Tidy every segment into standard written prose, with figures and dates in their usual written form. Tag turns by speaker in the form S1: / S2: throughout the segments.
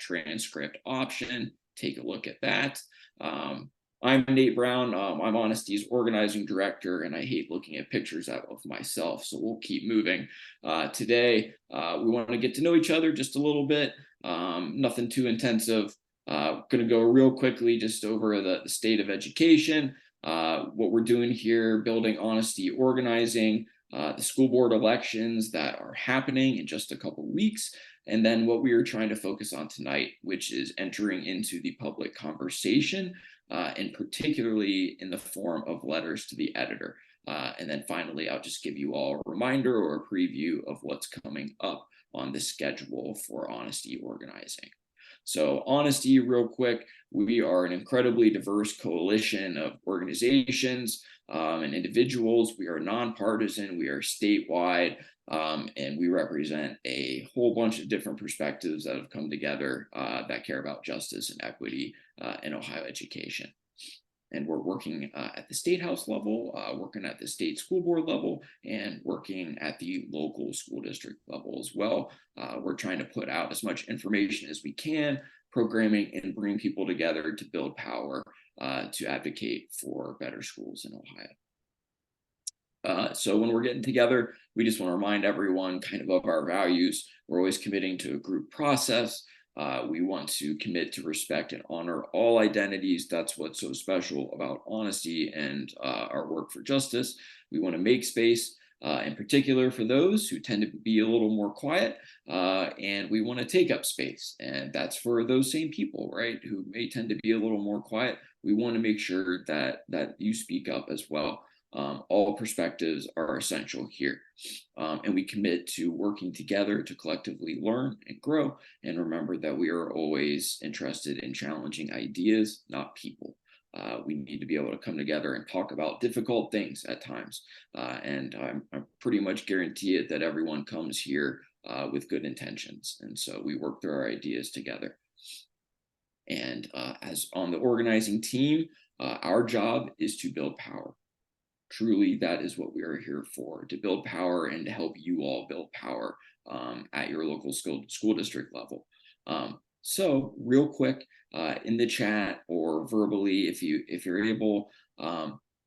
S1: transcript option. Take a look at that. I'm Nate Brown. I'm Honesty's organizing director, and I hate looking at pictures of myself, so we'll keep moving. Today, we want to get to know each other just a little bit. Nothing too intensive. Going to go real quickly just over the state of education, what we're doing here, building honesty, organizing, the school board elections that are happening in just a couple weeks, and then what we are trying to focus on tonight, which is entering into the public conversation, and particularly in the form of letters to the editor. And then finally, I'll just give you all a reminder or a preview of what's coming up on the schedule for honesty organizing. So honesty, real quick, we are an incredibly diverse coalition of organizations and individuals. We are nonpartisan, we are statewide, and we represent a whole bunch of different perspectives that have come together that care about justice and equity in Ohio education. And we're working at the state house level, working at the state school board level, and working at the local school district level as well. We're trying to put out as much information as we can, programming and bring people together to build power to advocate for better schools in Ohio. So when we're getting together, we just want to remind everyone kind of our values. We're always committing to a group process. We want to commit to respect and honor all identities. That's what's so special about honesty and our work for justice. We want to make space, in particular for those who tend to be a little more quiet, and we want to take up space. And that's for those same people, right, who may tend to be a little more quiet. We want to make sure that you speak up as well. All perspectives are essential here. And we commit to working together to collectively learn and grow. And remember that we are always interested in challenging ideas, not people. We need to be able to come together and talk about difficult things at times. And I'm pretty much guarantee it that everyone comes here with good intentions. And so we work through our ideas together. And as on the organizing team, our job is to build power. Truly, that is what we are here for, to build power and to help you all build power at your local school district level. So real quick, in the chat or verbally, if you're able,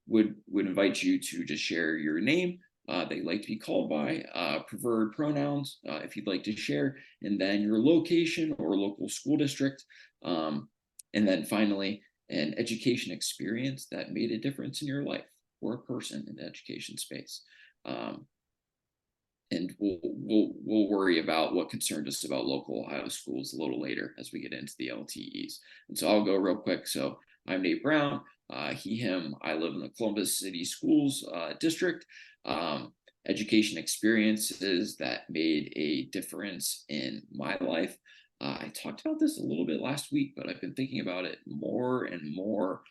S1: would invite you to just share your name that you'd like to be called by, preferred pronouns if you'd like to share, and then your location or local school district. And then finally, an education experience that made a difference in your life or a person in the education space. And we'll worry about what concerned us about local Ohio schools a little later as we get into the LTEs. And so I'll go real quick. So I'm Nate Brown, he, him, I live in the Columbus City Schools district. Education experiences that made a difference in my life. I talked about this a little bit last week, but I've been thinking about it more and more.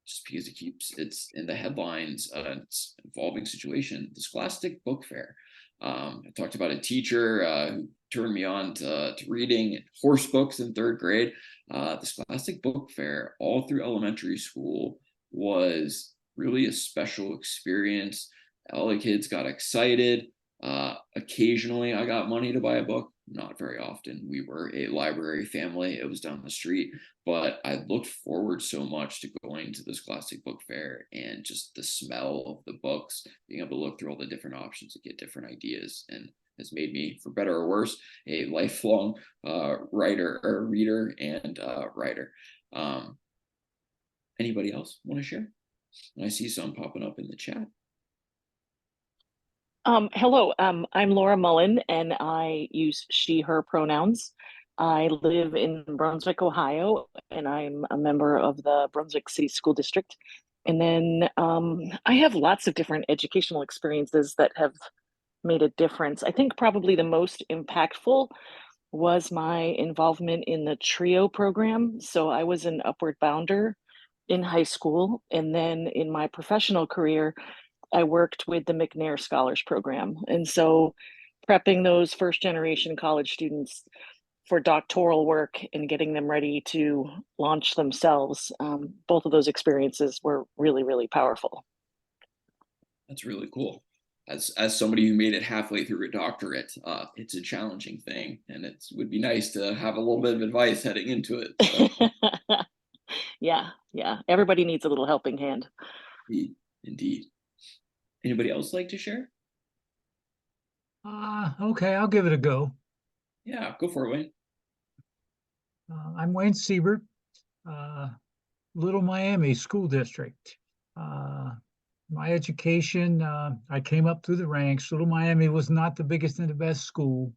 S1: Just because it's in the headlines, it's an evolving situation, the Scholastic Book Fair. I talked about a teacher who turned me on to reading horse books in third grade. The Scholastic Book Fair all through elementary school was really a special experience. All the kids got excited. Occasionally I got money to buy a book, not very often. We were a library family, it was down the street, but I looked forward so much to going to the Scholastic Book Fair and just the smell of the books, being able to look through all the different options and get different ideas, and has made me, for better or worse, a lifelong reader and writer. Anybody else want to share? And I see some popping up in the chat.
S2: Hello, I'm Laura Mullen, and I use she, her pronouns. I live in Brunswick, Ohio, and I'm a member of the Brunswick City School District. And then I have lots of different educational experiences that have made a difference. I think probably the most impactful was my involvement in the TRIO program. So I was an Upward Bounder in high school, and then in my professional career, I worked with the McNair Scholars Program. And so prepping those first generation college students for doctoral work and getting them ready to launch themselves, both of those experiences were really, really powerful.
S1: That's really cool. as somebody who made it halfway through a doctorate, it's a challenging thing, and it would be nice to have a little bit of advice heading into it. So,
S2: Yeah, yeah. Everybody needs a little helping hand.
S1: indeed. Anybody else like to share?
S3: Okay, I'll give it a go.
S1: Yeah, go for it, Wayne.
S3: I'm Wayne Siebert, uh, Little Miami School District. Uh, my education, I came up through the ranks. Little Miami was not the biggest and the best school.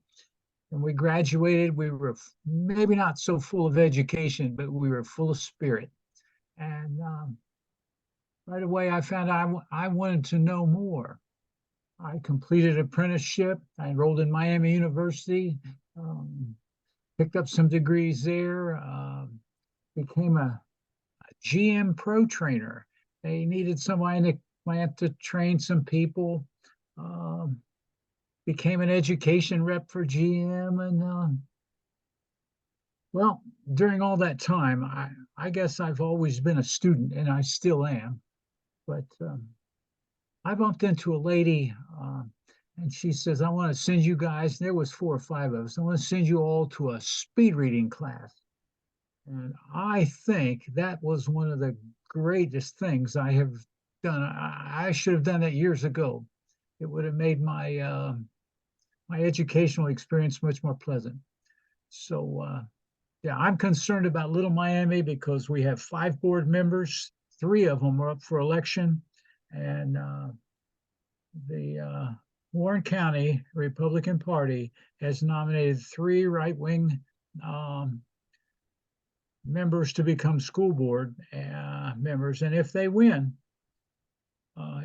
S3: When we graduated, we were maybe not so full of education, but we were full of spirit. And right away, I found I wanted to know more. I completed an apprenticeship. I enrolled in Miami University, um, picked up some degrees there, became a GM Pro trainer. They needed somebody in the plant to train some people. Um, Became an education rep for GM, and well, during all that time, I guess I've always been a student, and I still am. But I bumped into a lady, and she says, "I want to send you guys." There was 4 or 5 of us. I want to send you all to a speed reading class. And I think that was one of the greatest things I have done. I should have done that years ago. It would have made my educational experience much more pleasant. So yeah, I'm concerned about Little Miami because we have 5 board members. 3 of them are up for election, and the Warren County Republican Party has nominated 3 right-wing um, members to become school board members, and if they win,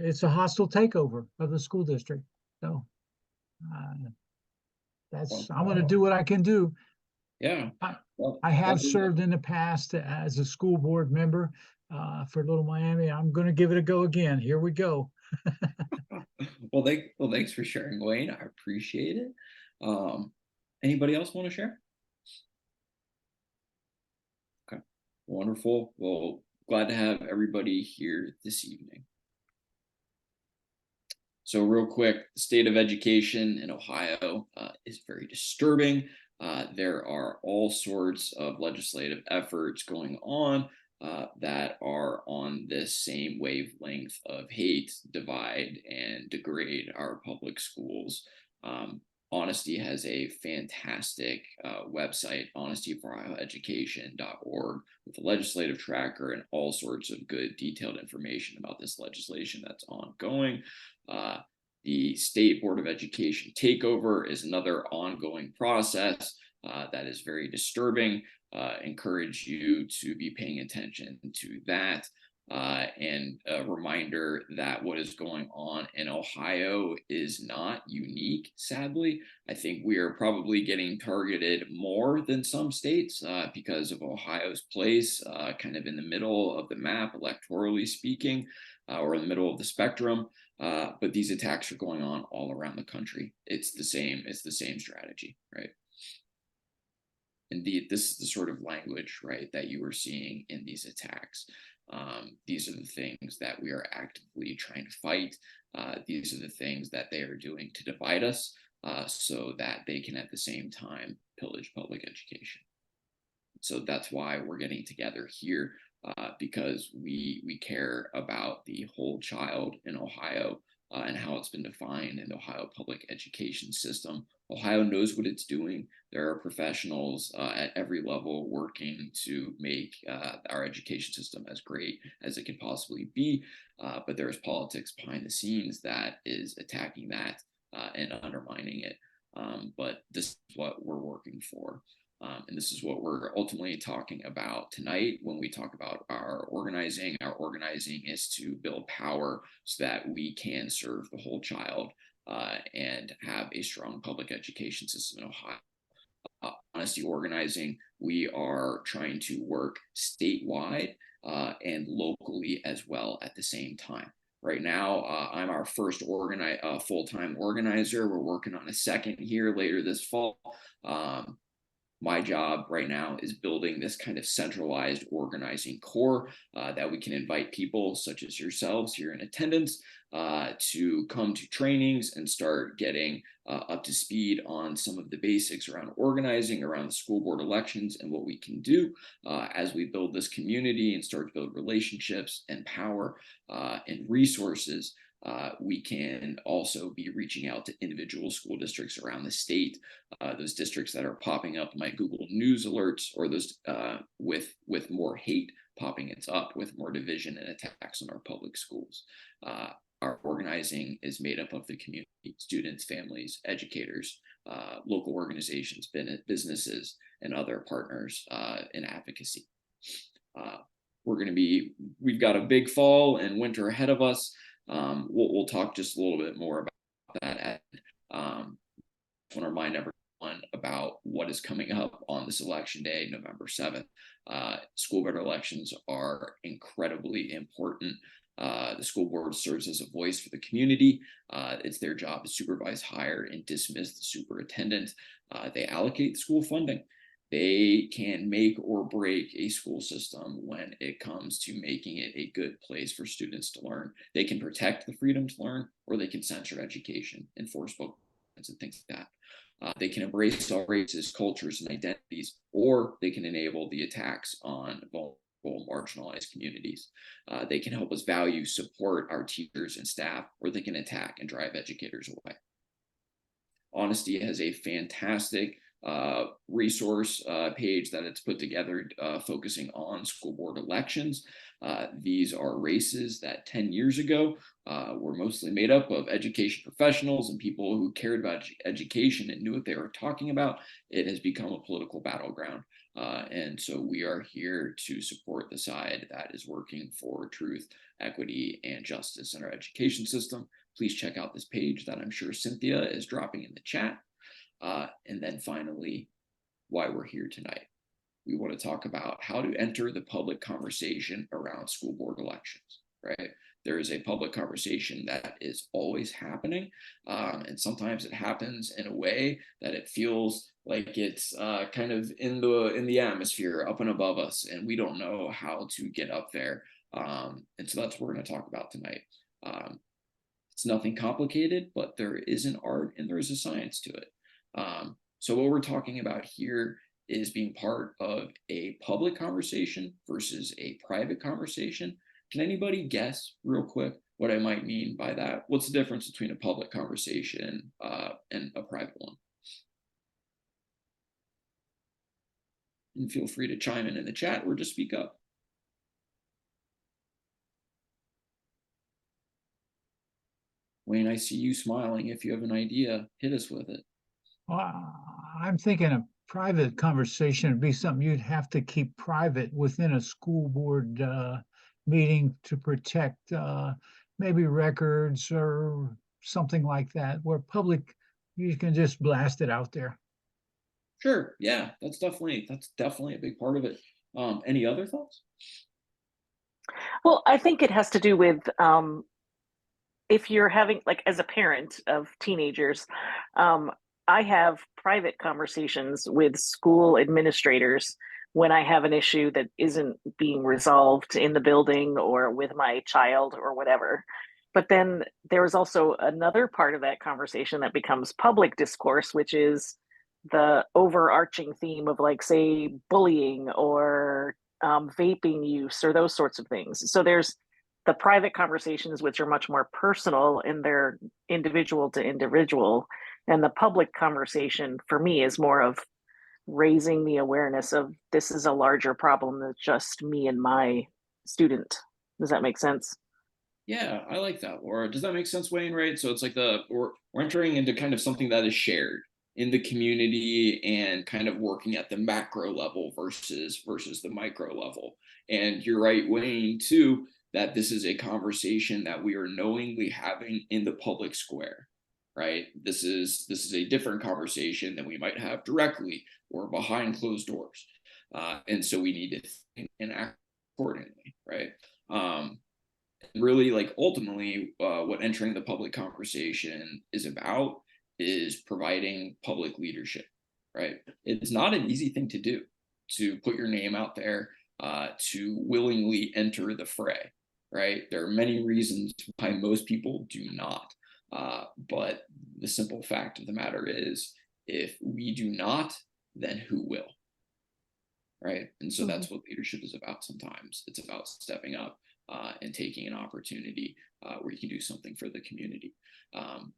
S3: it's a hostile takeover of the school district. So uh,
S1: Well,
S3: I'm going to do what I can do.
S1: yeah.
S3: I,
S1: Well,
S3: I have served in the past as a school board member for Little Miami. I'm going to give it a go again. Here we go.
S1: well, thanks for sharing, Wayne. I appreciate it. Um, Anybody else want to share? Okay, wonderful. Well, glad to have everybody here this evening. So, real quick, the state of education in Ohio is very disturbing. There are all sorts of legislative efforts going on that are on this same wavelength of hate, divide, and degrade our public schools. Um, Honesty has a fantastic website, honestyforohioeducation.org, with a legislative tracker and all sorts of good detailed information about this legislation that's ongoing. The State Board of Education takeover is another ongoing process that is very disturbing. Encourage you to be paying attention to that. And a reminder that what is going on in Ohio is not unique, sadly. I think we are probably getting targeted more than some states because of Ohio's place kind of in the middle of the map, electorally speaking, or in the middle of the spectrum. But these attacks are going on all around the country. It's the same strategy, right? Indeed, this is the sort of language, right, that you are seeing in these attacks. These are the things that we are actively trying to fight. These are the things that they are doing to divide us so that they can at the same time pillage public education. So that's why we're getting together here because we care about the whole child in Ohio and how it's been defined in the Ohio public education system. Ohio knows what it's doing. There are professionals at every level working to make our education system as great as it can possibly be. But there's politics behind the scenes that is attacking that and undermining it. But this is what we're working for. And this is what we're ultimately talking about tonight when we talk about our organizing. Our organizing is to build power so that we can serve the whole child and have a strong public education system in Ohio. Honesty organizing, we are trying to work statewide and locally as well at the same time. Right now, I'm our first full-time organizer. We're working on a second here later this fall. My job right now is building this kind of centralized organizing core that we can invite people such as yourselves here in attendance to come to trainings and start getting up to speed on some of the basics around organizing, around the school board elections, and what we can do as we build this community and start to build relationships and power and resources. We can also be reaching out to individual school districts around the state, those districts that are popping up in my Google News alerts, or those with more hate popping it up, with more division and attacks on our public schools. Our organizing is made up of the community, students, families, educators, local organizations, businesses, and other partners in advocacy. We've got a big fall and winter ahead of us. We'll talk just a little bit more about that. I want to remind everyone about what is coming up on this election day, November 7th. School board elections are incredibly important. The school board serves as a voice for the community. It's their job to supervise, hire, and dismiss the superintendent. They allocate school funding. They can make or break a school system when it comes to making it a good place for students to learn. They can protect the freedom to learn, or they can censor education, enforce both, and things like that. They can embrace all races, cultures, and identities, or they can enable the attacks on vulnerable, marginalized communities. They can help us value, support our teachers and staff, or they can attack and drive educators away. Honesty has a fantastic resource page that it's put together focusing on school board elections. These are races that 10 years ago were mostly made up of education professionals and people who cared about education and knew what they were talking about. It has become a political battleground. And so we are here to support the side that is working for truth, equity, and justice in our education system. Please check out this page that I'm sure Cynthia is dropping in the chat. And then finally, why we're here tonight. We want to talk about how to enter the public conversation around school board elections, right? There is a public conversation that is always happening. And sometimes it happens in a way that it feels like it's kind of in the atmosphere up and above us, and we don't know how to get up there. And so that's what we're going to talk about tonight. It's nothing complicated, but there is an art and there is a science to it. So what we're talking about here is being part of a public conversation versus a private conversation. Can anybody guess real quick what I might mean by that? What's the difference between a public conversation and a private one? And feel free to chime in the chat or just speak up. Wayne, I see you smiling. If you have an idea, hit us with it.
S3: Well, I'm thinking a private conversation would be something you'd have to keep private within a school board meeting to protect maybe records or something like that, where public, you can just blast it out there.
S1: Sure. Yeah, that's definitely a big part of it. Any other thoughts?
S2: Well, I think it has to do with if you're having, like, as a parent of teenagers, I have private conversations with school administrators when I have an issue that isn't being resolved in the building or with my child or whatever. But then there is also another part of that conversation that becomes public discourse, which is the overarching theme of, like, say, bullying or vaping use or those sorts of things. So there's the private conversations, which are much more personal and they're individual to individual. And the public conversation for me is more of raising the awareness of this is a larger problem than just me and my student. Does that make sense?
S1: Yeah, I like that, Laura. Does that make sense, Wayne? Right. So it's like we're entering into kind of something that is shared in the community and kind of working at the macro level versus the micro level. And you're right, Wayne, too, that this is a conversation that we are knowingly having in the public square, right? This is a different conversation than we might have directly or behind closed doors. And so we need to think and act accordingly, right? Really, like, ultimately what entering the public conversation is about is providing public leadership, right? It's not an easy thing to do, to put your name out there, to willingly enter the fray, right? There are many reasons why most people do not. But the simple fact of the matter is, if we do not, then who will? Right. And so that's what leadership is about sometimes. It's about stepping up and taking an opportunity where you can do something for the community.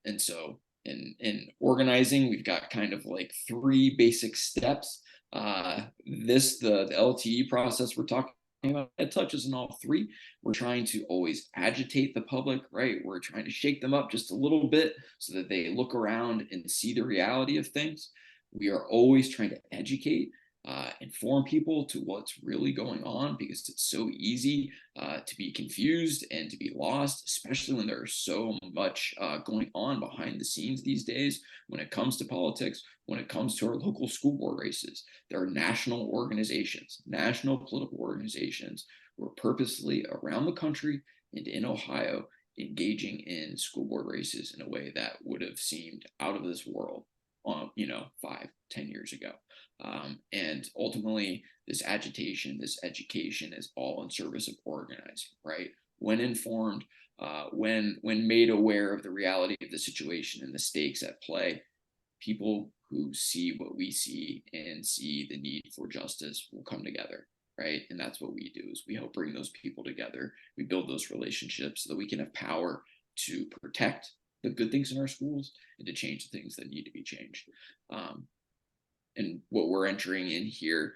S1: And so in organizing, we've got kind of like three basic steps. The LTE process we're talking about, it touches on all three. We're trying to always agitate the public, right? We're trying to shake them up just a little bit so that they look around and see the reality of things. We are always trying to educate, inform people to what's really going on, because it's so easy to be confused and to be lost, especially when there's so much going on behind the scenes these days when it comes to politics, when it comes to our local school board races. There are national organizations, national political organizations, who are purposely around the country and in Ohio engaging in school board races in a way that would have seemed out of this world, 5-10 years ago. And ultimately, this agitation, this education is all in service of organizing, right? When informed, when made aware of the reality of the situation and the stakes at play, people who see what we see and see the need for justice will come together, right? And that's what we do, is we help bring those people together. We build those relationships so that we can have power to protect the good things in our schools and to change the things that need to be changed. And what we're entering in here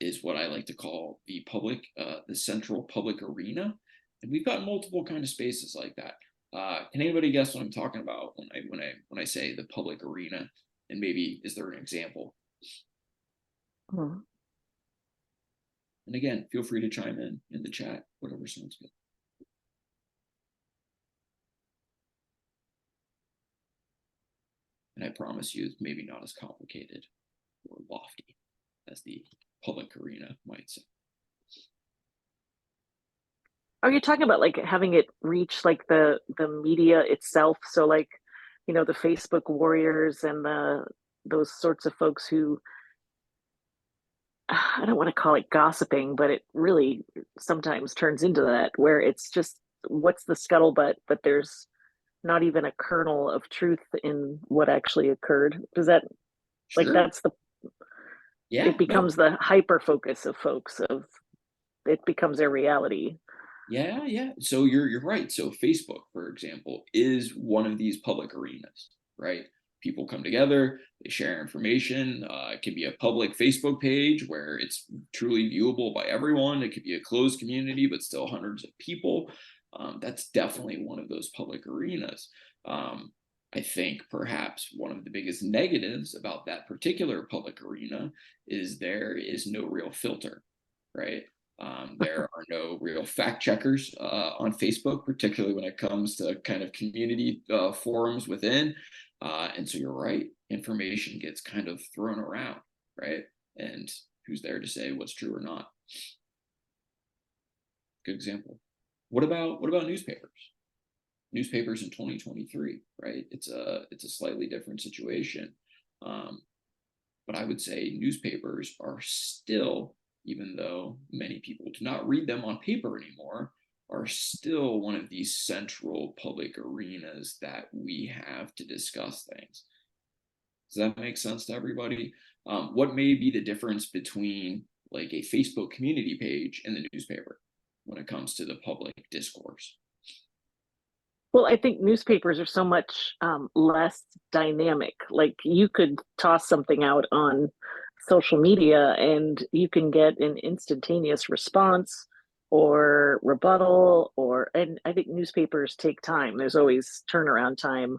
S1: is what I like to call the central public arena. And we've got multiple kind of spaces like that. Can anybody guess what I'm talking about when I say the public arena? And maybe, is there an example? And again, feel free to chime in the chat, whatever sounds good. And I promise you, it's maybe not as complicated or lofty as the public arena might say.
S2: Are you talking about like having it reach like the media itself? So like, the Facebook warriors and those sorts of folks who, I don't want to call it gossiping, but it really sometimes turns into that, where it's just what's the scuttlebutt, but there's not even a kernel of truth in what actually occurred. Does that,
S1: Sure.
S2: like, that's it becomes the hyper focus of folks, it becomes their reality.
S1: Yeah. So you're right. So Facebook, for example, is one of these public arenas, right? People come together, they share information. It can be a public Facebook page where it's truly viewable by everyone. It could be a closed community, but still hundreds of people. That's definitely one of those public arenas. I think perhaps one of the biggest negatives about that particular public arena is there is no real filter, right? There are no real fact checkers on Facebook, particularly when it comes to kind of community forums within. And so you're right, information gets kind of thrown around, right? And who's there to say what's true or not? Good example. What about newspapers? Newspapers in 2023, right? It's a slightly different situation. But I would say newspapers are still, even though many people do not read them on paper anymore, are still one of these central public arenas that we have to discuss things. Does that make sense to everybody? What may be the difference between like a Facebook community page and the newspaper when it comes to the public discourse?
S2: Well, I think newspapers are so much less dynamic. Like, you could toss something out on social media and you can get an instantaneous response or rebuttal, and I think newspapers take time. There's always turnaround time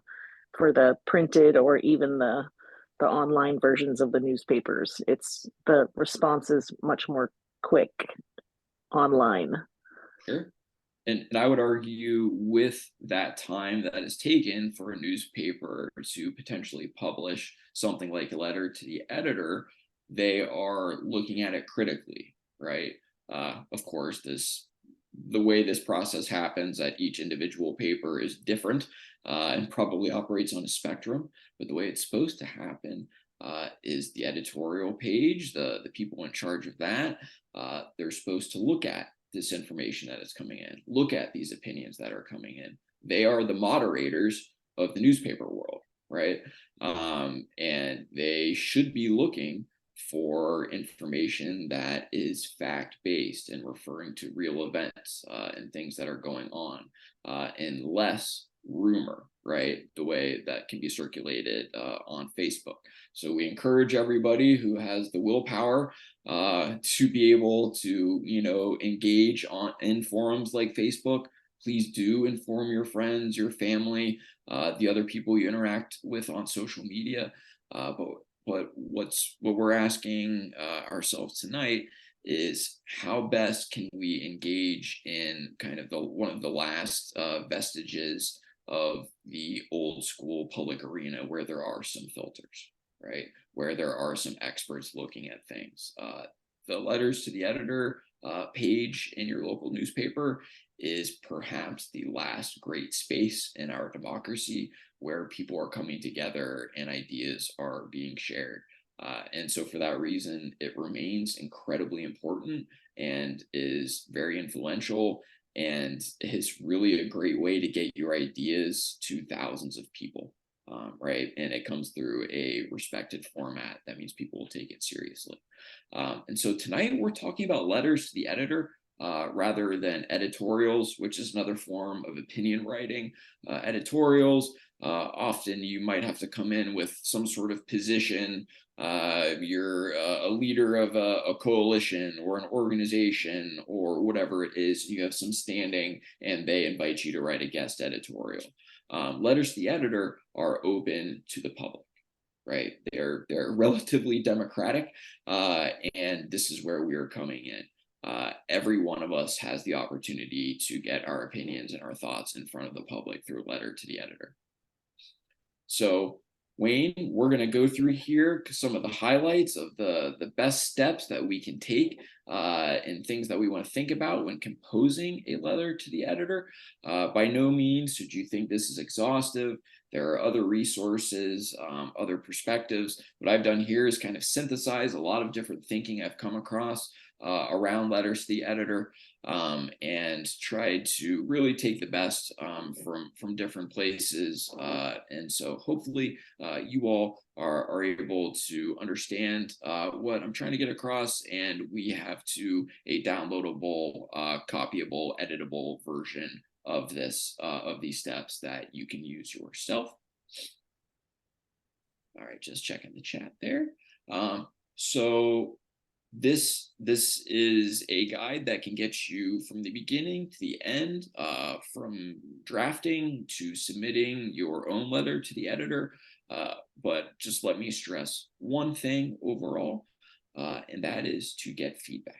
S2: for the printed or even the online versions of the newspapers. It's the response is much more quick online.
S1: Sure. And I would argue with that time that is taken for a newspaper to potentially publish something like a letter to the editor, they are looking at it critically, right? Of course, the way this process happens at each individual paper is different and probably operates on a spectrum, but the way it's supposed to happen is the editorial page. The people in charge of that, they're supposed to look at this information that is coming in, look at these opinions that are coming in. They are the moderators of the newspaper world, right? And they should be looking for information that is fact-based and referring to real events and things that are going on, and less rumor, right? The way that can be circulated on Facebook. So we encourage everybody who has the willpower to be able to, engage in forums like Facebook. Please do inform your friends, your family, the other people you interact with on social media. But what we're asking ourselves tonight is how best can we engage in kind of one of the last vestiges of the old school public arena, where there are some filters, right? Where there are some experts looking at things. The letters to the editor page in your local newspaper is perhaps the last great space in our democracy where people are coming together and ideas are being shared. And so for that reason, it remains incredibly important and is very influential, and is really a great way to get your ideas to thousands of people, right? And it comes through a respected format. That means people will take it seriously. And so tonight we're talking about letters to the editor, rather than editorials, which is another form of opinion writing. Editorials, often you might have to come in with some sort of position. You're a leader of a coalition or an organization or whatever it is. You have some standing and they invite you to write a guest editorial. Letters to the editor are open to the public, right? They're relatively democratic, and this is where we are coming in. Every one of us has the opportunity to get our opinions and our thoughts in front of the public through a letter to the editor. So Wayne, we're going to go through here some of the highlights of the best steps that we can take and things that we want to think about when composing a letter to the editor. By no means should you think this is exhaustive. There are other resources, other perspectives. What I've done here is kind of synthesize a lot of different thinking I've come across around letters to the editor, and tried to really take the best from different places. And so hopefully you all are able to understand what I'm trying to get across, and we have a downloadable, copyable, editable version of this, of these steps that you can use yourself. All right, just checking the chat there. So this is a guide that can get you from the beginning to the end, from drafting to submitting your own letter to the editor. But just let me stress one thing overall, and that is to get feedback.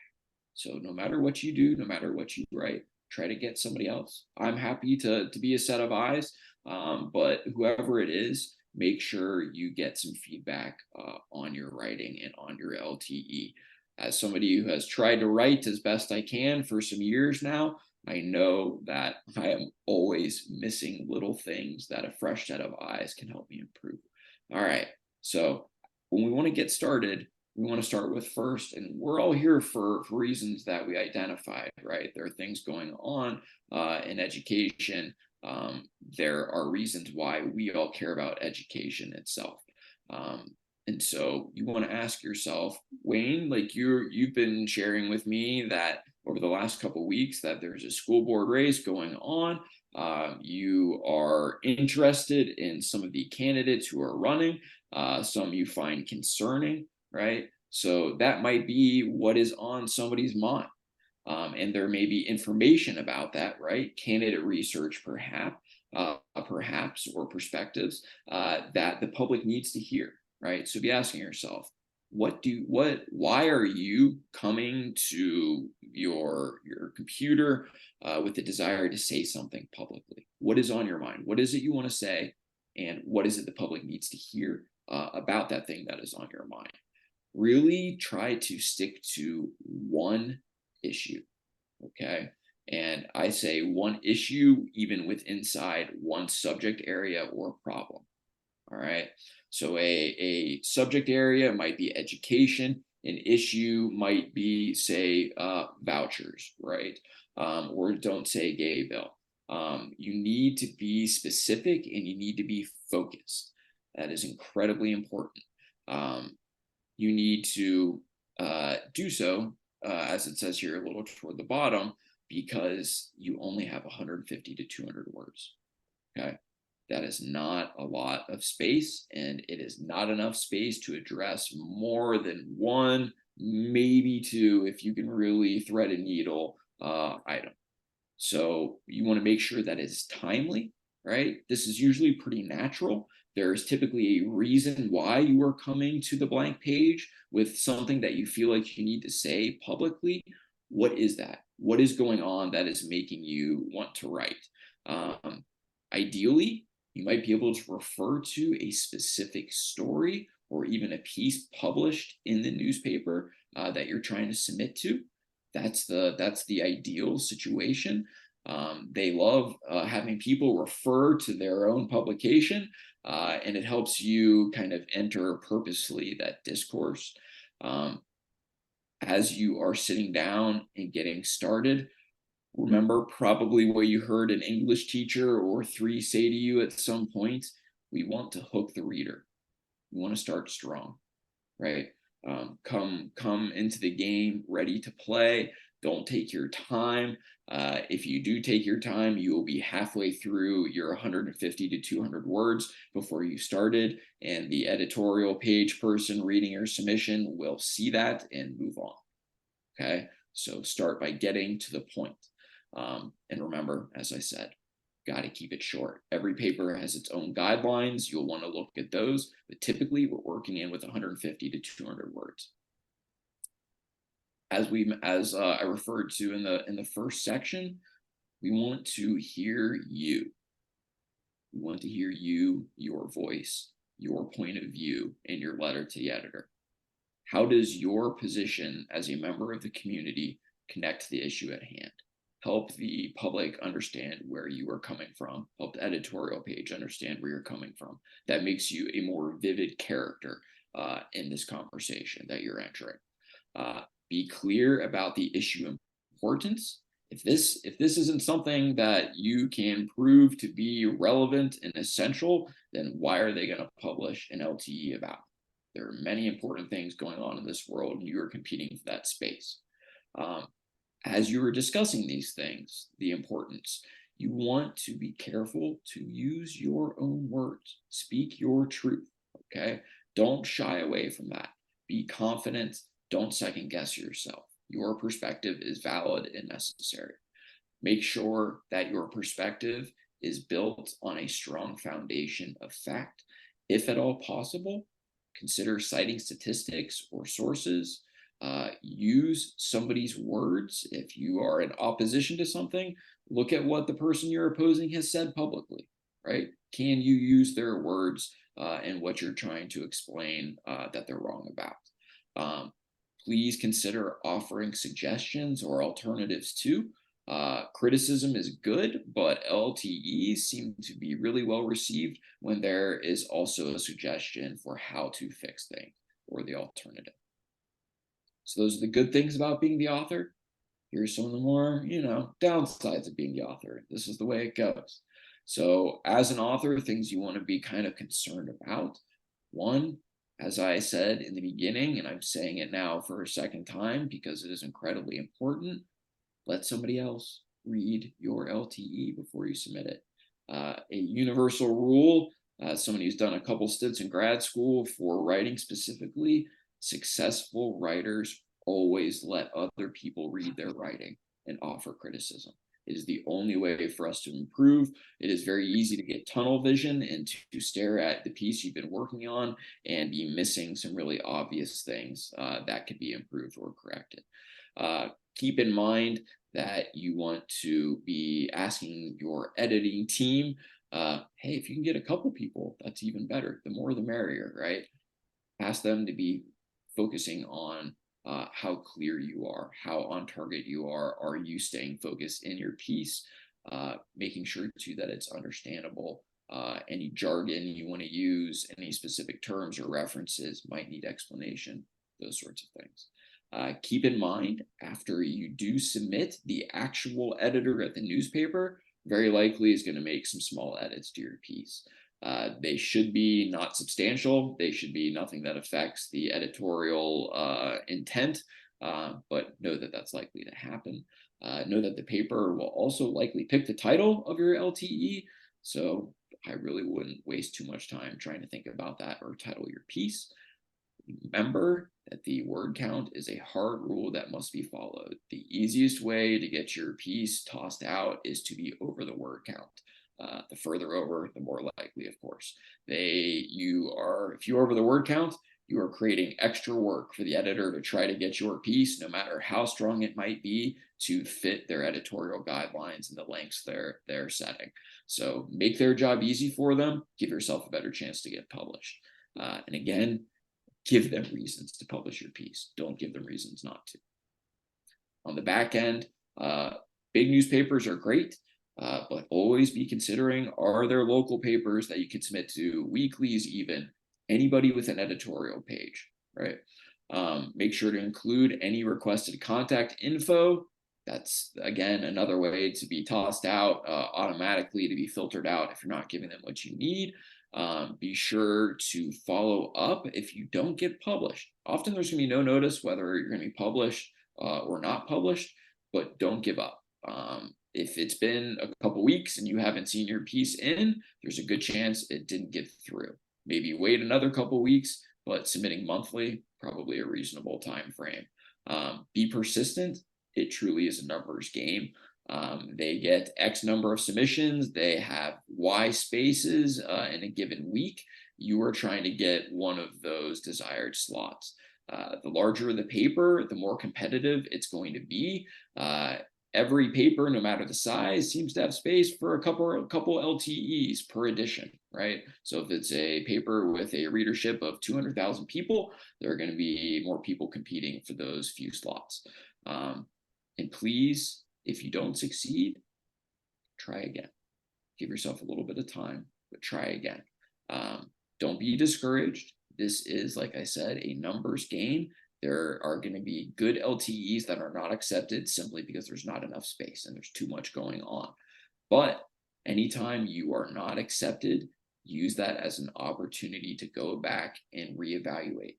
S1: So no matter what you do, no matter what you write, try to get somebody else. I'm happy to be a set of eyes, but whoever it is, make sure you get some feedback on your writing and on your LTE. As somebody who has tried to write as best I can for some years now, I know that I am always missing little things that a fresh set of eyes can help me improve. All right, so when we want to get started, we want to start with first, and we're all here for reasons that we identified, right? There are things going on in education. There are reasons why we all care about education itself. And so you want to ask yourself, Wayne, like you've been sharing with me that over the last couple of weeks that there's a school board race going on. You are interested in some of the candidates who are running. Some you find concerning, right? So that might be what is on somebody's mind. And there may be information about that, right? Candidate research, perhaps, or perspectives that the public needs to hear. Right. So be asking yourself, why are you coming to your computer with the desire to say something publicly? What is on your mind? What is it you want to say? And what is it the public needs to hear about that thing that is on your mind? Really try to stick to one issue. Okay. And I say one issue, even with inside one subject area or problem. All right. So a subject area might be education, an issue might be, say, vouchers, right? Or don't say gay bill. You need to be specific and you need to be focused. That is incredibly important. You need to do so, as it says here a little toward the bottom, because you only have 150 to 200 words. Okay. That is not a lot of space, and it is not enough space to address more than one, maybe two, if you can really thread a needle, item. So you want to make sure that it's timely, right? This is usually pretty natural. There's typically a reason why you are coming to the blank page with something that you feel like you need to say publicly. What is that? What is going on that is making you want to write? Ideally, you might be able to refer to a specific story or even a piece published in the newspaper that you're trying to submit to. That's the ideal situation. They love having people refer to their own publication, and it helps you kind of enter purposefully that discourse. As you are sitting down and getting started, remember probably what you heard an English teacher or three say to you at some point. We want to hook the reader. We want to start strong, right? Come into the game ready to play. Don't take your time. If you do take your time, you will be halfway through your 150 to 200 words before you started, and the editorial page person reading your submission will see that and move on. Okay, so start by getting to the point. And remember, as I said, got to keep it short. Every paper has its own guidelines. You'll want to look at those, but typically we're working in with 150 to 200 words. As I referred to in the first section, we want to hear you. We want to hear you, your voice, your point of view in your letter to the editor. How does your position as a member of the community connect to the issue at hand? Help the public understand where you are coming from. Help the editorial page understand where you're coming from. That makes you a more vivid character in this conversation that you're entering. Be clear about the issue importance. If this isn't something that you can prove to be relevant and essential, then why are they going to publish an LTE about? There are many important things going on in this world, and you are competing for that space. As you are discussing these things, the importance, you want to be careful to use your own words. Speak your truth, okay? Don't shy away from that. Be confident. Don't second guess yourself. Your perspective is valid and necessary. Make sure that your perspective is built on a strong foundation of fact. If at all possible, consider citing statistics or sources. Use somebody's words. If you are in opposition to something, look at what the person you're opposing has said publicly, right? Can you use their words in what you're trying to explain that they're wrong about? Please consider offering suggestions or alternatives too. Criticism is good, but LTEs seem to be really well received when there is also a suggestion for how to fix things or the alternative. So those are the good things about being the author. Here's some of the more, downsides of being the author. This is the way it goes. So as an author, things you want to be kind of concerned about. One, as I said in the beginning, and I'm saying it now for a second time because it is incredibly important, let somebody else read your LTE before you submit it. A universal rule, someone who's done a couple stints in grad school for writing specifically, successful writers always let other people read their writing and offer criticism. It is the only way for us to improve. It is very easy to get tunnel vision and to stare at the piece you've been working on and be missing some really obvious things that could be improved or corrected. Keep in mind that you want to be asking your editing team, hey, if you can get a couple people, that's even better. The more the merrier, right? Ask them to be focusing on how clear you are, how on target you are you staying focused in your piece, making sure too that it's understandable Any jargon you want to use, any specific terms or references might need explanation, those sorts of things. Keep in mind, after you do submit, the actual editor at the newspaper very likely is going to make some small edits to your piece. They should be not substantial. They should be nothing that affects the editorial intent, but know that that's likely to happen. Know that the paper will also likely pick the title of your LTE. So I really wouldn't waste too much time trying to think about that or title your piece. Remember that the word count is a hard rule that must be followed. The easiest way to get your piece tossed out is to be over the word count. The further over, the more likely, of course. If you are over the word count, you are creating extra work for the editor to try to get your piece, no matter how strong it might be, to fit their editorial guidelines and the lengths they're setting. So make their job easy for them, give yourself a better chance to get published. And again, give them reasons to publish your piece. Don't give them reasons not to. On the back end, big newspapers are great, but always be considering, are there local papers that you can submit to, weeklies even, anybody with an editorial page, right? Make sure to include any requested contact info. That's, again, another way to be tossed out automatically, to be filtered out if you're not giving them what you need. Be sure to follow up if you don't get published. Often there's going to be no notice whether you're going to be published or not published, but don't give up. If it's been a couple weeks and you haven't seen your piece in, there's a good chance it didn't get through. Maybe wait another couple weeks, but submitting monthly, probably a reasonable time frame. Be persistent. It truly is a numbers game. They get X number of submissions. They have Y spaces in a given week. You are trying to get one of those desired slots. The larger the paper, the more competitive it's going to be. Every paper, no matter the size, seems to have space for a couple LTEs per edition, right? So if it's a paper with a readership of 200,000 people, there are going to be more people competing for those few slots. And please, if you don't succeed, try again. Give yourself a little bit of time, but try again. Don't be discouraged. This is, like I said, a numbers game. There are going to be good LTEs that are not accepted simply because there's not enough space and there's too much going on. But anytime you are not accepted, use that as an opportunity to go back and reevaluate.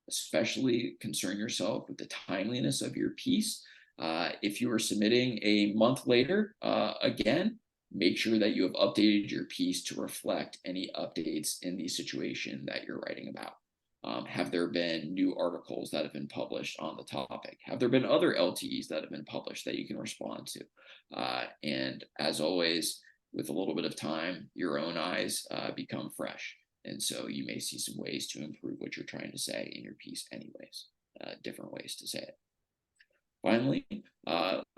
S1: Especially concern yourself with the timeliness of your piece. If you are submitting a month later, again, make sure that you have updated your piece to reflect any updates in the situation that you're writing about. Have there been new articles that have been published on the topic? Have there been other LTEs that have been published that you can respond to? And as always, with a little bit of time, your own eyes become fresh. And so you may see some ways to improve what you're trying to say in your piece anyways, different ways to say it. Finally,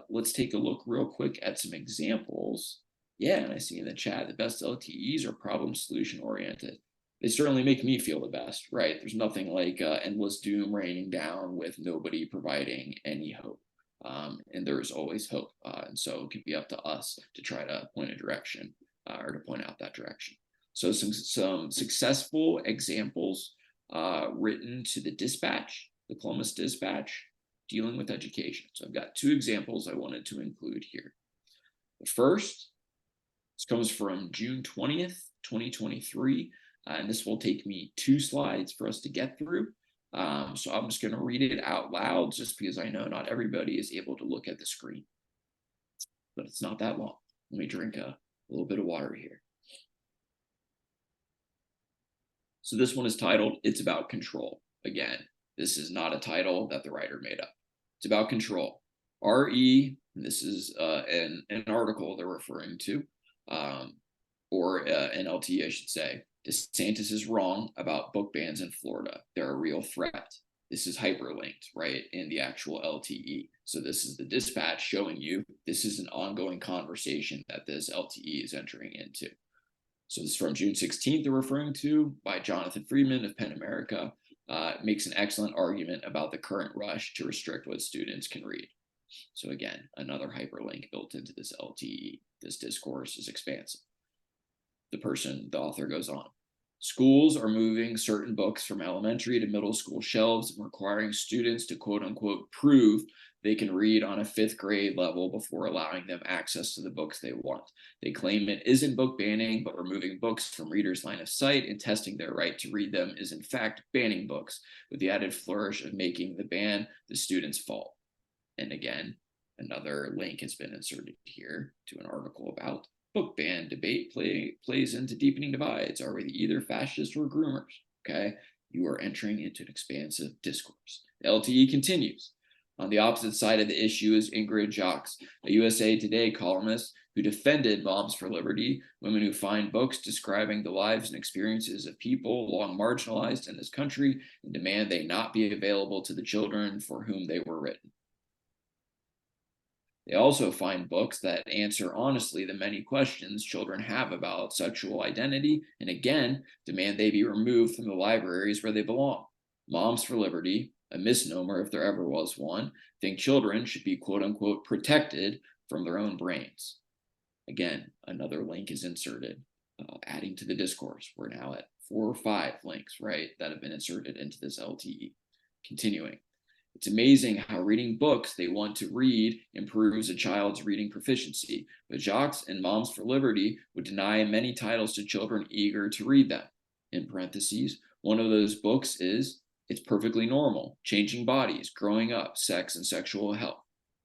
S1: let's take a look real quick at some examples. Yeah, and I see in the chat, the best LTEs are problem solution oriented. They certainly make me feel the best, right? There's nothing like endless doom raining down with nobody providing any hope. And there is always hope. And so it can be up to us to try to point a direction or to point out that direction. So some successful examples written to the Dispatch, the Columbus Dispatch, dealing with education. So I've got two examples I wanted to include here. The first, this comes from June 20th, 2023. And this will take me 2 slides for us to get through. So I'm just going to read it out loud just because I know not everybody is able to look at the screen. But it's not that long. Let me drink a little bit of water here. So this one is titled, It's About Control. Again, this is not a title that the writer made up. It's about control. RE, this is an article they're referring to, or an LT, I should say. DeSantis is wrong about book bans in Florida. They're a real threat. This is hyperlinked, right, in the actual LTE. So this is the Dispatch showing you this is an ongoing conversation that this LTE is entering into. So this is from June 16th, they're referring to, by Jonathan Friedman of PEN America. Makes an excellent argument about the current rush to restrict what students can read. So again, another hyperlink built into this LTE. This discourse is expansive. The author goes on. Schools are moving certain books from elementary to middle school shelves and requiring students to quote unquote prove they can read on a fifth grade level before allowing them access to the books they want. They claim it isn't book banning, but removing books from readers' line of sight and testing their right to read them is in fact banning books, with the added flourish of making the ban the students' fault. And again, another link has been inserted here to an article about book ban debate plays into deepening divides. Are we either fascists or groomers? Okay, you are entering into an expansive discourse. The LTE continues. On the opposite side of the issue is Ingrid Jacques, a USA Today columnist who defended Moms for Liberty, women who find books describing the lives and experiences of people long marginalized in this country and demand they not be available to the children for whom they were written. They also find books that answer honestly the many questions children have about sexual identity, and again, demand they be removed from the libraries where they belong. Moms for Liberty, a misnomer if there ever was one, think children should be quote unquote protected from their own brains. Again, another link is inserted, adding to the discourse. We're now at 4 or 5 links, right, that have been inserted into this LTE. Continuing. It's amazing how reading books they want to read improves a child's reading proficiency, but Jacques and Moms for Liberty would deny many titles to children eager to read them. In parentheses, one of those books is It's Perfectly Normal, Changing Bodies, Growing Up, Sex and Sexual Health.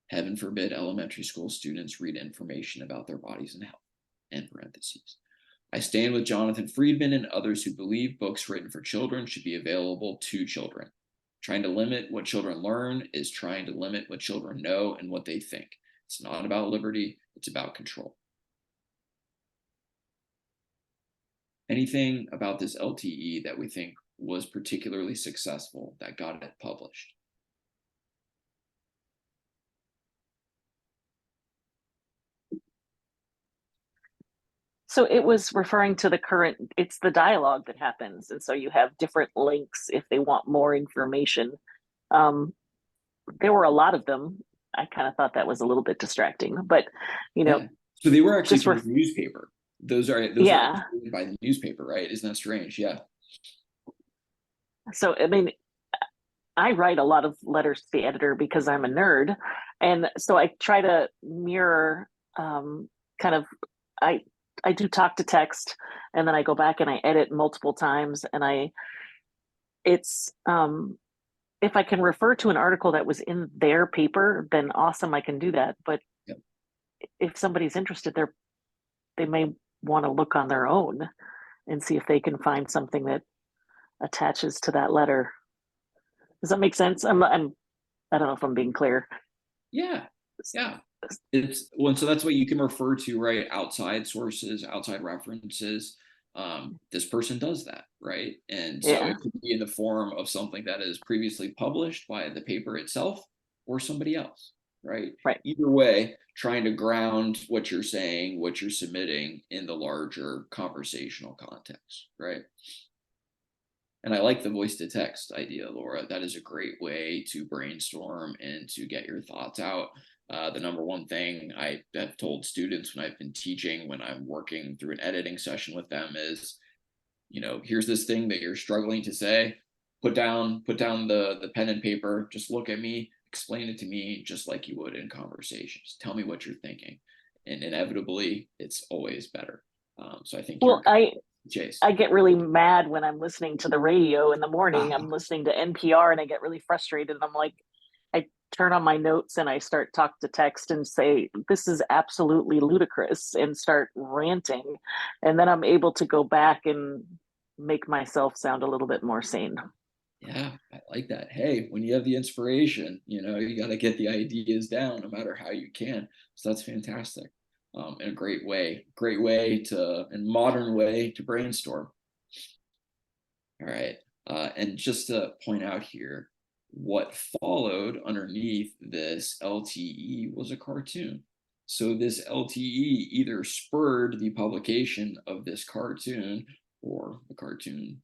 S1: Heaven forbid elementary school students read information about their bodies and health. End parentheses. I stand with Jonathan Friedman and others who believe books written for children should be available to children. Trying to limit what children learn is trying to limit what children know and what they think. It's not about liberty, it's about control. Anything about this LTE that we think was particularly successful that got it published?
S2: So it was referring to the current, it's the dialogue that happens. And so you have different links if they want more information. There were a lot of them. I kind of thought that was a little bit distracting, but
S1: Yeah. So they were actually
S2: just
S1: from the newspaper. Those are
S2: yeah.
S1: by the newspaper, right? Isn't that strange? Yeah.
S2: So, I mean, I write a lot of letters to the editor because I'm a nerd. And so I try to mirror kind of, I do talk to text and then I go back and I edit multiple times. And it's, if I can refer to an article that was in their paper, then awesome, I can do that. But
S1: Yep.
S2: if somebody's interested, they may want to look on their own and see if they can find something that attaches to that letter. Does that make sense? I don't know if I'm being clear.
S1: Yeah. Yeah. It's well, and so that's what you can refer to, right? Outside sources, outside references. This person does that, right? And so
S2: Yeah.
S1: it could be in the form of something that is previously published by the paper itself or somebody else, right?
S2: Right.
S1: Either way, trying to ground what you're saying, what you're submitting in the larger conversational context, right? And I like the voice to text idea, Laura. That is a great way to brainstorm and to get your thoughts out. The number one thing I have told students when I've been teaching, when I'm working through an editing session with them is, here's this thing that you're struggling to say. Put down the pen and paper. Just look at me, explain it to me just like you would in conversations. Tell me what you're thinking. And inevitably, it's always better. So I think
S2: Well,
S1: Chase.
S2: I get really mad when I'm listening to the radio in the morning. I'm listening to NPR and I get really frustrated. I'm like, I turn on my notes and I start talk to text and say, this is absolutely ludicrous, and start ranting. And then I'm able to go back and make myself sound a little bit more sane.
S1: Yeah, I like that. Hey, when you have the inspiration, you got to get the ideas down no matter how you can. So that's fantastic. And a great way and modern way to brainstorm. All right. And just to point out here, what followed underneath this LTE was a cartoon. So this LTE either spurred the publication of this cartoon, or the cartoon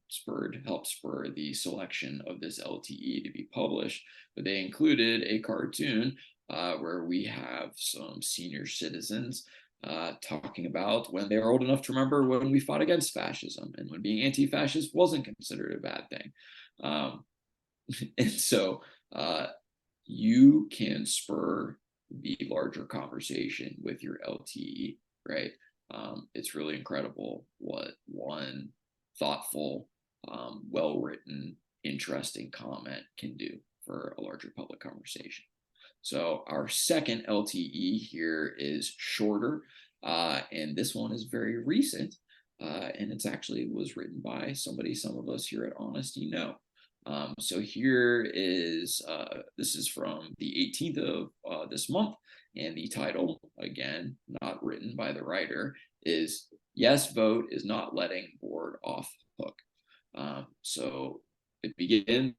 S1: helped spur the selection of this LTE to be published. But they included a cartoon where we have some senior citizens talking about when they were old enough to remember when we fought against fascism and when being anti-fascist wasn't considered a bad thing. And so you can spur the larger conversation with your LTE, right? It's really incredible what one thoughtful, well-written, interesting comment can do for a larger public conversation. So our second LTE here is shorter, and this one is very recent, and it's actually was written by somebody some of us here at Honesty know. So here is, this is from the 18th of this month, and the title, again, not written by the writer, is Yes Vote is Not Letting Board Off Hook. So it begins,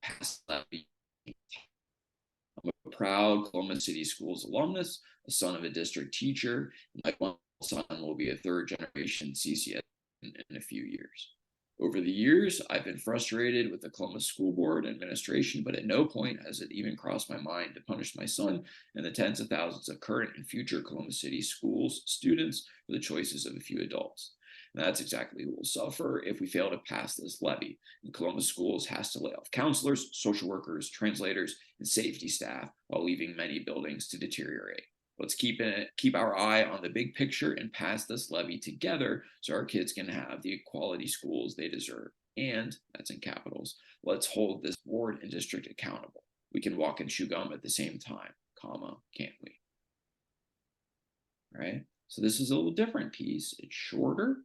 S1: past levy. I'm a proud Columbus City Schools alumnus, a son of a district teacher, and my one son will be a third generation CCS in a few years. Over the years, I've been frustrated with the Columbus School Board administration, but at no point has it even crossed my mind to punish my son and the tens of thousands of current and future Columbus City Schools students for the choices of a few adults. And that's exactly what will suffer if we fail to pass this levy. And Columbus Schools has to lay off counselors, social workers, translators, and safety staff while leaving many buildings to deteriorate. Let's keep our eye on the big picture and pass this levy together so our kids can have the quality schools they deserve. And that's in capitals. Let's hold this board and district accountable. We can walk and chew gum at the same time, comma, can't we? Right? So this is a little different piece. It's shorter.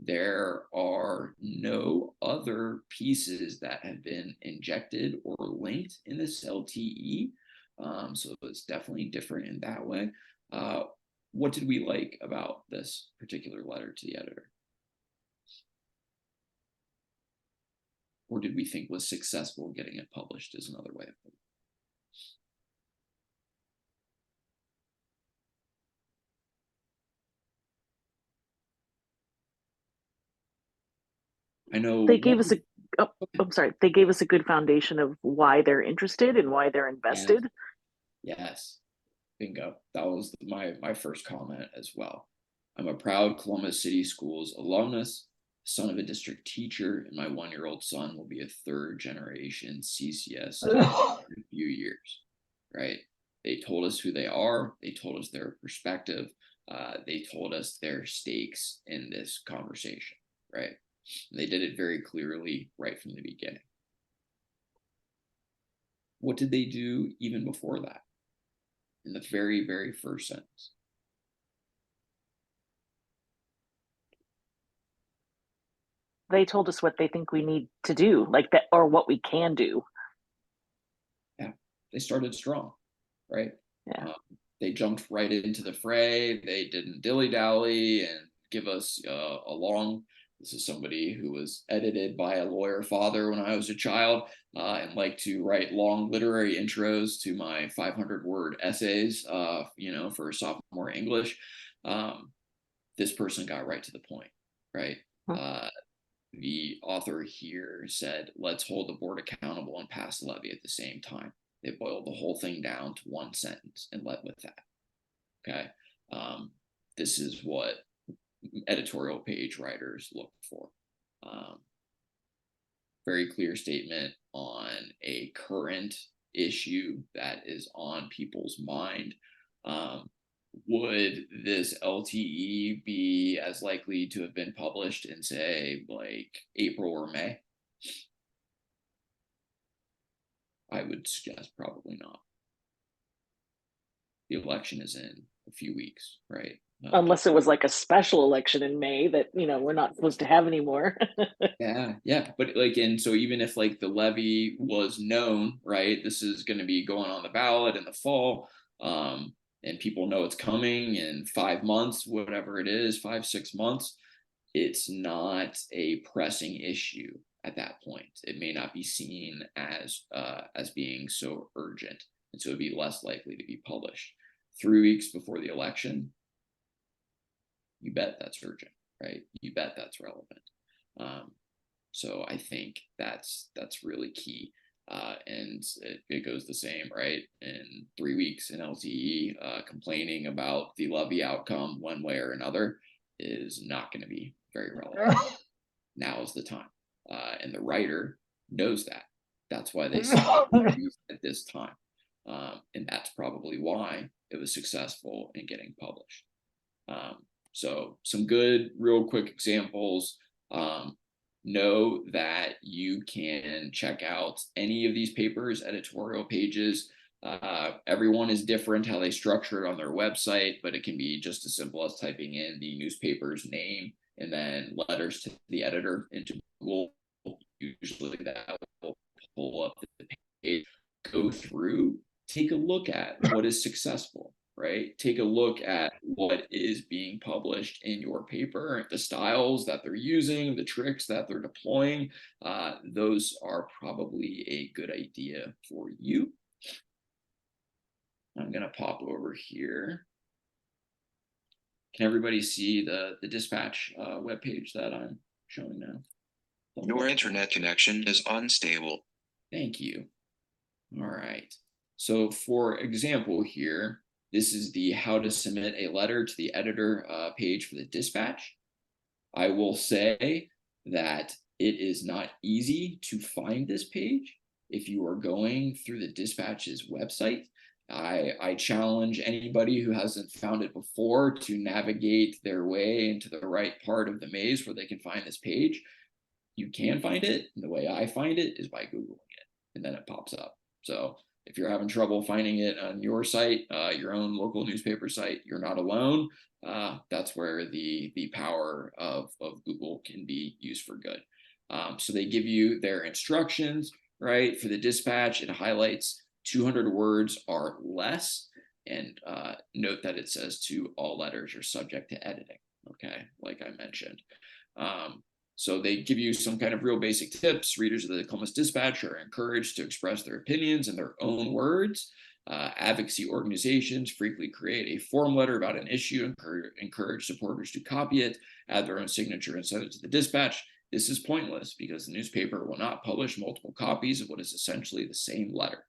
S1: There are no other pieces that have been injected or linked in this LTE. So it's definitely different in that way. What did we like about this particular letter to the editor? Or did we think was successful getting it published is another way of putting it. I know
S2: They gave us a, oh, I'm sorry, they gave us a good foundation of why they're interested and why they're invested.
S1: Yes. Bingo. That was my first comment as well. I'm a proud Columbus City Schools alumnus, son of a district teacher, and my one-year-old son will be a third generation CCS student in a few years, right? They told us who they are. They told us their perspective. They told us their stakes in this conversation, right? They did it very clearly right from the beginning. What did they do even before that? In the very, very first sentence.
S2: They told us what they think we need to do, like that, or what we can do.
S1: Yeah, they started strong, right?
S2: Yeah.
S1: They jumped right into the fray. They didn't dilly-dally and give us a long, this is somebody who was edited by a lawyer father when I was a child and liked to write long literary intros to my 500-word essays, for sophomore English. This person got right to the point, right? The author here said, let's hold the board accountable and pass the levy at the same time. They boiled the whole thing down to one sentence and led with that. Okay. This is what editorial page writers look for. Very clear statement on a current issue that is on people's mind. Would this LTE be as likely to have been published in, say, like April or May? I would suggest probably not. The election is in a few weeks, right?
S2: Unless it was like a special election in May that, we're not supposed to have anymore.
S1: Yeah. But and so even if like the levy was known, right, this is going to be going on the ballot in the fall, and people know it's coming in 5 months, whatever it is, 5-6 months, it's not a pressing issue at that point. It may not be seen as being so urgent, and so it'd be less likely to be published. 3 weeks before the election, you bet that's urgent, right? You bet that's relevant. So I think that's really key. And it goes the same, right? In 3 weeks in LTE, complaining about the levy outcome one way or another is not going to be very relevant. Now is the time. And the writer knows that. That's why they say at this time. And that's probably why it was successful in getting published. So some good, real quick examples. Know that you can check out any of these papers, editorial pages. Everyone is different how they structure it on their website, but it can be just as simple as typing in the newspaper's name and then letters to the editor into Google. Usually that will pull up the page, go through, take a look at what is successful, right? Take a look at what is being published in your paper, the styles that they're using, the tricks that they're deploying. Those are probably a good idea for you. I'm going to pop over here. Can everybody see the dispatch webpage that I'm showing now?
S4: Your internet connection is unstable.
S1: Thank you. All right. So for example here, this is the how to submit a letter to the editor page for the dispatch. I will say that it is not easy to find this page if you are going through the dispatch's website. I challenge anybody who hasn't found it before to navigate their way into the right part of the maze where they can find this page. You can find it, and the way I find it is by Googling it, and then it pops up. So if you're having trouble finding it on your site, your own local newspaper site, you're not alone. That's where the power of Google can be used for good. So they give you their instructions, right? For the dispatch, it highlights 200 words or less, and note that it says to all letters are subject to editing, okay, like I mentioned. So they give you some kind of real basic tips. Readers of the Columbus Dispatch are encouraged to express their opinions in their own words. Advocacy organizations frequently create a form letter about an issue, encourage supporters to copy it, add their own signature, and send it to the dispatch. This is pointless because the newspaper will not publish multiple copies of what is essentially the same letter.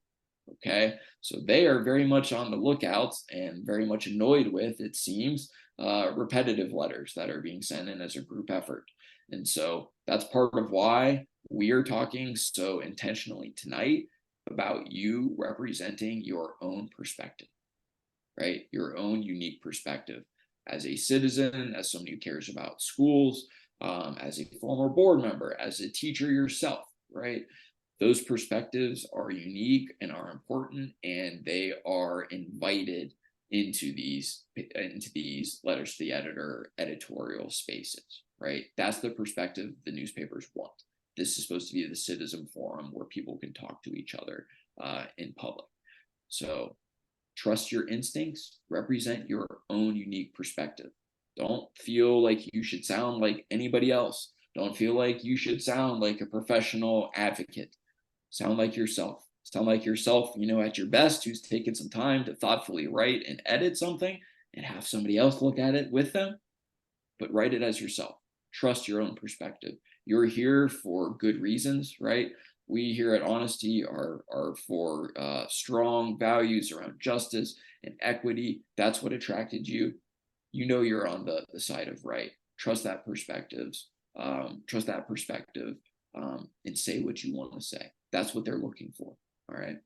S1: Okay, so they are very much on the lookout and very much annoyed with, it seems, repetitive letters that are being sent in as a group effort. And so that's part of why we are talking so intentionally tonight about you representing your own perspective, right? Your own unique perspective as a citizen, as somebody who cares about schools, as a former board member, as a teacher yourself, right? Those perspectives are unique and are important, and they are invited into these letters to the editor editorial spaces, right? That's the perspective the newspapers want. This is supposed to be the citizen forum where people can talk to each other in public. So trust your instincts, represent your own unique perspective. Don't feel like you should sound like anybody else. Don't feel like you should sound like a professional advocate. Sound like yourself. Sound like yourself, you know, at your best, who's taken some time to thoughtfully write and edit something and have somebody else look at it with them, but write it as yourself. Trust your own perspective. You're here for good reasons, right? We here at Honesty are for strong values around justice and equity. That's what attracted you. You know you're on the side of right. Trust that perspective. And say what you want to say. That's what they're looking for. All right.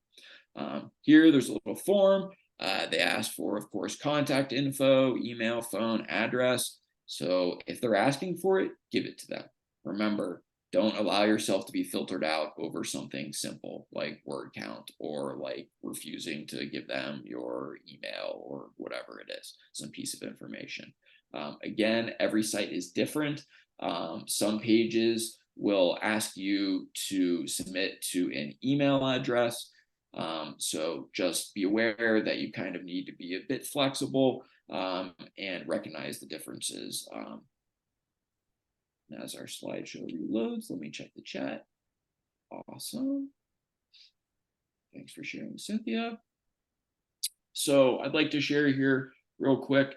S1: Here, there's a little form. They ask for, of course, contact info, email, phone, address. So if they're asking for it, give it to them. Remember, don't allow yourself to be filtered out over something simple like word count or like refusing to give them your email or whatever it is, some piece of information. Again, every site is different. Some pages will ask you to submit to an email address. So just be aware that you kind of need to be a bit flexible and recognize the differences. As our slideshow reloads, let me check the chat. Awesome. Thanks for sharing, Cynthia. So I'd like to share here real quick.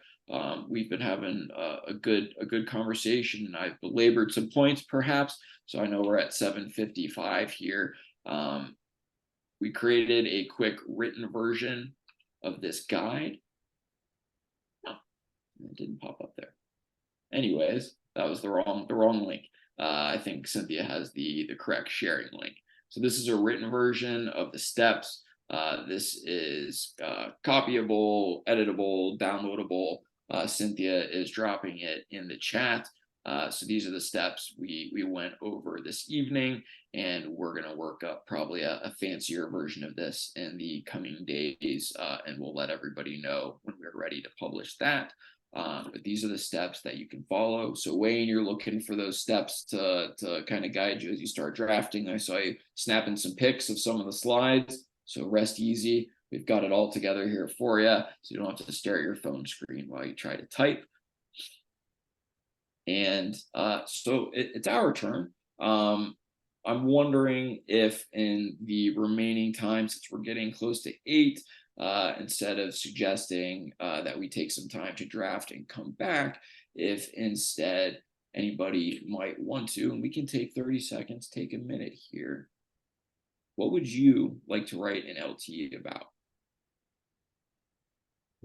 S1: We've been having a good conversation, and I've belabored some points perhaps. So I know we're at 7:55 here. we created a quick written version of this guide. No, it didn't pop up there. Anyways, that was the wrong link. I think Cynthia has the correct sharing link. So this is a written version of the steps. This is copyable, editable, downloadable. Cynthia is dropping it in the chat. So these are the steps we went over this evening, and we're going to work up probably a fancier version of this in the coming days, and we'll let everybody know when we're ready to publish that. But these are the steps that you can follow. So Wayne, you're looking for those steps to kind of guide you as you start drafting. I saw you snapping some pics of some of the slides. So rest easy. We've got it all together here for you, so you don't have to stare at your phone screen while you try to type. And so it's our turn. I'm wondering if in the remaining time, since we're getting close to 8, instead of suggesting that we take some time to draft and come back, if instead anybody might want to, and we can take 30 seconds, take a minute here. What would you like to write an LTE about?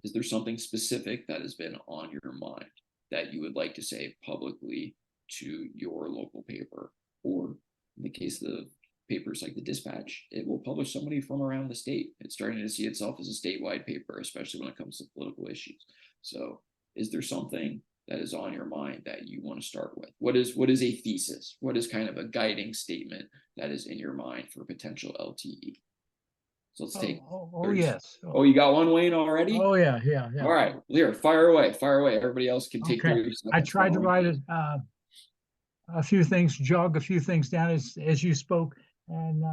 S1: Is there something specific that has been on your mind that you would like to say publicly to your local paper? Or in the case of papers like the Dispatch, it will publish somebody from around the state. It's starting to see itself as a statewide paper, especially when it comes to political issues. So is there something that is on your mind that you want to start with? What is a thesis? What is kind of a guiding statement that is in your mind for potential LTE? So let's take.
S3: Yes.
S1: Oh, you got one, Wayne, already?
S3: Oh yeah.
S1: All right, here, fire away. Everybody else can take
S3: Okay.
S1: 30 seconds.
S3: I tried to write a few things, jog a few things down as you spoke, and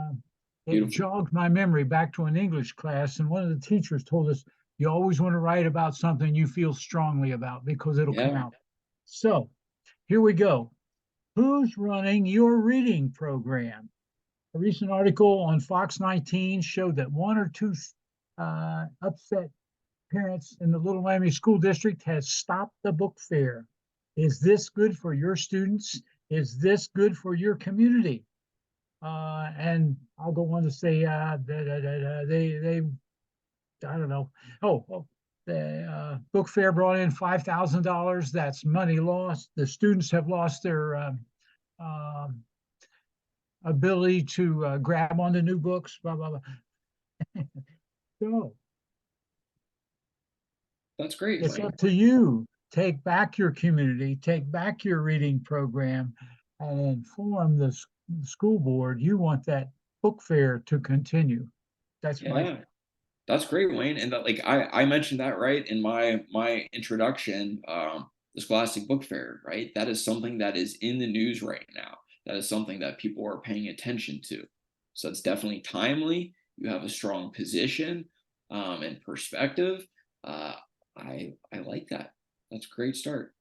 S3: it
S1: Beautiful.
S3: jogged my memory back to an English class. And one of the teachers told us, you always want to write about something you feel strongly about because it'll come out. So here we go. Who's running your reading program? A recent article on Fox 19 showed that 1 or 2 upset parents in the Little Miami School District has stopped the book fair. Is this good for your students? Is this good for your community? And I'll go on to say they I don't know. The book fair brought in $5,000. That's money lost. The students have lost their ability to grab onto new books. Blah blah blah. So
S1: That's great.
S3: it's
S1: Wayne.
S3: up to you. Take back your community, take back your reading program, and inform the school board. You want that book fair to continue. That's
S1: That's great, Wayne. And that, like I mentioned that right in my introduction, the Scholastic Book Fair, right? That is something that is in the news right now. That is something that people are paying attention to. So it's definitely timely. You have a strong position and perspective. I like that. That's a great start.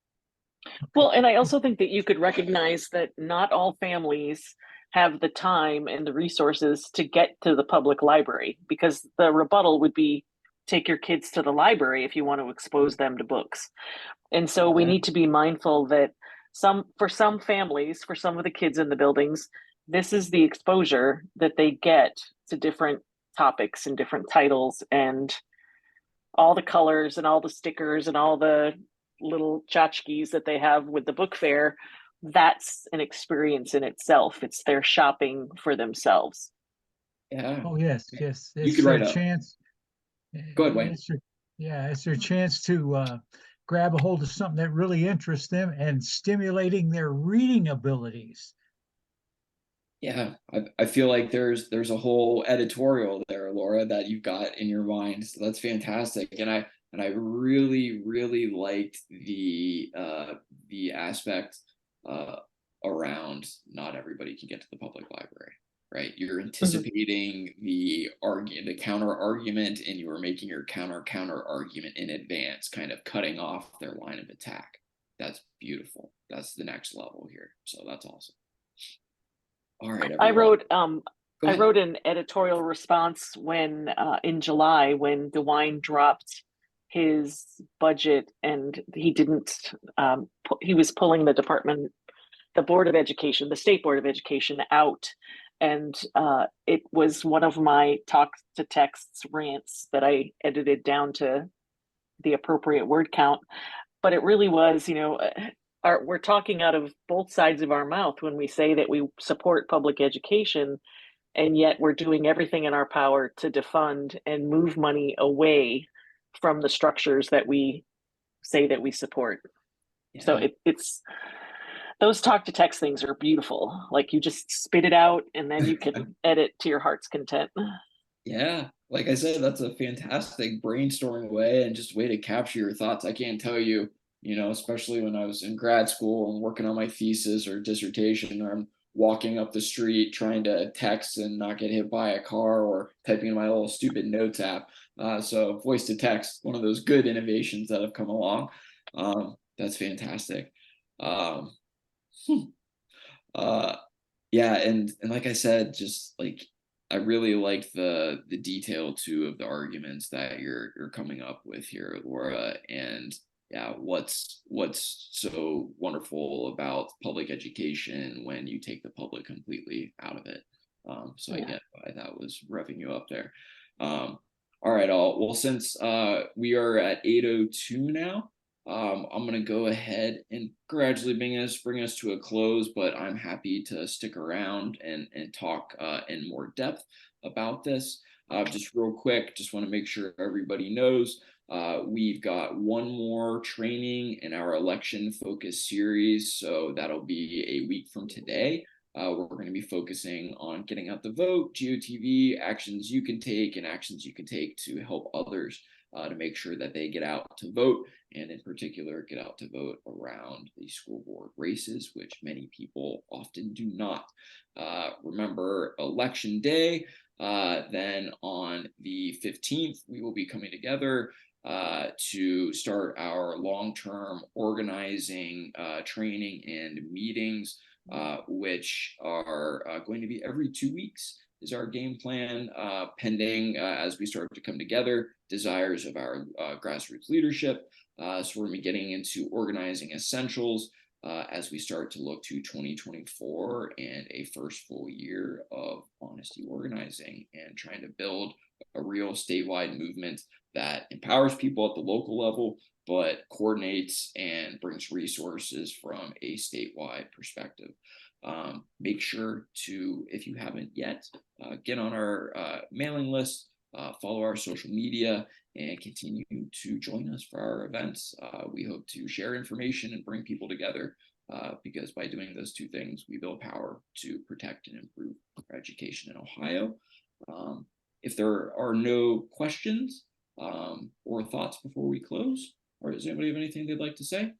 S2: Well, and I also think that you could recognize that not all families have the time and the resources to get to the public library, because the rebuttal would be take your kids to the library if you want to expose them to books. And so we need to be mindful that for some families, for some of the kids in the buildings, this is the exposure that they get to different topics and different titles and all the colors and all the stickers and all the little tchotchkes that they have with the book fair. That's an experience in itself. It's their shopping for themselves.
S1: Yeah.
S3: Oh yes.
S1: You could write a
S3: chance.
S1: Go ahead, Wayne.
S3: It's their chance to grab a hold of something that really interests them and stimulating their reading abilities.
S1: Yeah, I feel like there's a whole editorial there, Laura, that you've got in your mind. So that's fantastic. And I really liked the aspect around not everybody can get to the public library, right? You're anticipating the counter argument, and you are making your counter argument in advance, kind of cutting off their line of attack. That's beautiful. That's the next level here. So that's awesome. All right, everyone.
S2: I wrote an editorial response when in July, when DeWine dropped his budget and he didn't he was pulling the Board of Education, the State Board of Education out And it was one of my talk to texts rants that I edited down to the appropriate word count. But it really was, we're talking out of both sides of our mouth when we say that we support public education, and yet we're doing everything in our power to defund and move money away from the structures that we say that we support.
S1: Yeah.
S2: So it's those talk to text things are beautiful. Like you just spit it out and then you can edit to your heart's content.
S1: Yeah, like I said, that's a fantastic brainstorming way and just way to capture your thoughts. I can't tell you, especially when I was in grad school and working on my thesis or dissertation, or I'm walking up the street trying to text and not get hit by a car, or typing in my little stupid notes app. So voice to text, one of those good innovations that have come along. That's fantastic. Um, uh, yeah, and like I said, just like I really like the detail too of the arguments that you're coming up with here, Laura. And yeah, what's so wonderful about public education when you take the public completely out of it. So I get why that was revving you up there. All right, all. Well, since we are at 8:02 now, I'm going to go ahead and gradually bring us to a close, but I'm happy to stick around and talk in more depth about this. Just real quick, just want to make sure everybody knows we've got one more training in our election focus series. So that'll be a week from today. We're going to be focusing on getting out the vote, GOTV, actions you can take and actions you can take to help others to make sure that they get out to vote, and in particular, get out to vote around the school board races, which many people often do not. Remember, election day, then on the 15th, we will be coming together to start our long-term organizing training and meetings, which are going to be every 2 weeks is our game plan, pending as we start to come together, desires of our grassroots leadership. So we're going to be getting into organizing essentials as we start to look to 2024 and a first full year of honesty organizing and trying to build a real statewide movement that empowers people at the local level, but coordinates and brings resources from a statewide perspective. Make sure to, if you haven't yet, get on our mailing list, follow our social media, and continue to join us for our events. We hope to share information and bring people together because by doing those two things, we build power to protect and improve education in Ohio. If there are no questions or thoughts before we close, or does anybody have anything they'd like to say?